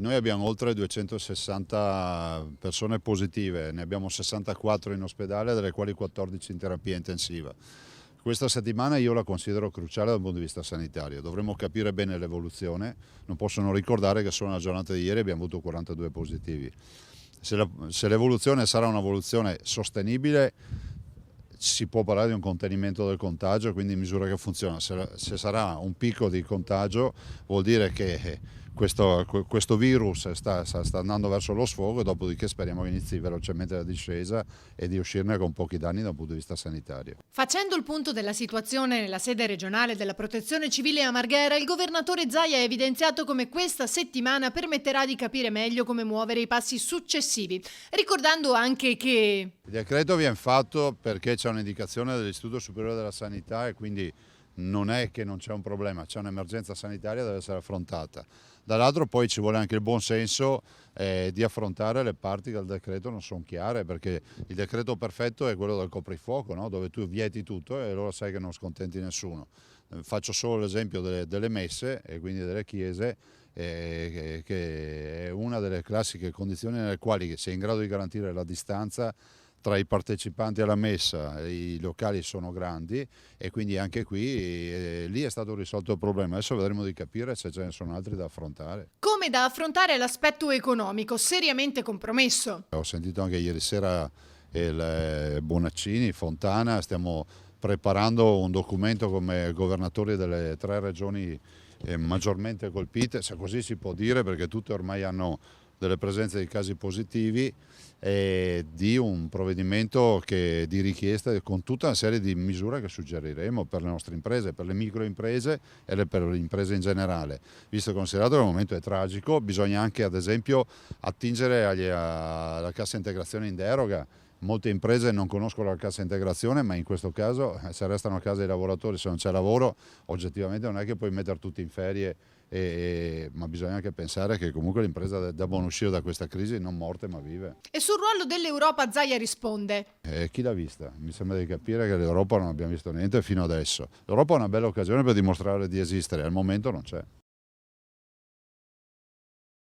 Noi abbiamo oltre 260 persone positive, ne abbiamo 64 in ospedale, delle quali 14 in terapia intensiva. Questa settimana io la considero cruciale dal punto di vista sanitario, dovremmo capire bene l'evoluzione, non posso non ricordare che solo nella giornata di ieri abbiamo avuto 42 positivi. Se l'evoluzione sarà un'evoluzione sostenibile, si può parlare di un contenimento del contagio, quindi misura che funziona. Se sarà un picco di contagio vuol dire che questo virus sta andando verso lo sfogo, dopodiché speriamo che inizi velocemente la discesa e di uscirne con pochi danni dal punto di vista sanitario. Facendo il punto della situazione nella sede regionale della Protezione Civile a Marghera, il governatore Zaia ha evidenziato come questa settimana permetterà di capire meglio come muovere i passi successivi, ricordando anche che Il decreto viene fatto perché c'è un'indicazione dell'Istituto Superiore della Sanità e quindi non è che non c'è un problema, c'è un'emergenza sanitaria che deve essere affrontata. Dall'altro poi ci vuole anche il buon senso di affrontare le parti del decreto non sono chiare, perché il decreto perfetto è quello del coprifuoco, no? Dove tu vieti tutto e allora sai che non scontenti nessuno. Faccio solo l'esempio delle messe e quindi delle chiese, che è una delle classiche condizioni nelle quali si è in grado di garantire la distanza tra i partecipanti alla messa. I locali sono grandi e quindi anche qui lì è stato risolto il problema. Adesso vedremo di capire se ce ne sono altri da affrontare. come da affrontare l'aspetto economico, seriamente compromesso. Ho sentito anche ieri sera il Bonaccini, Fontana, stiamo preparando un documento come governatori delle 3 regioni maggiormente colpite, se così si può dire, perché tutte ormai hanno delle presenze di casi positivi, e di un provvedimento di richiesta con tutta una serie di misure che suggeriremo per le nostre imprese, per le microimprese e per le imprese in generale. Visto e considerato che il momento è tragico, bisogna anche ad esempio attingere alla cassa integrazione in deroga. Molte imprese non conoscono la cassa integrazione, ma in questo caso se restano a casa i lavoratori, se non c'è lavoro, oggettivamente non è che puoi mettere tutti in ferie, ma bisogna anche pensare che comunque le imprese debbano uscire da questa crisi non morte ma vive. E sul ruolo dell'Europa Zaia risponde: Chi l'ha vista? Mi sembra di capire che l'Europa non abbiamo visto niente fino adesso. L'Europa è una bella occasione per dimostrare di esistere, al momento non c'è.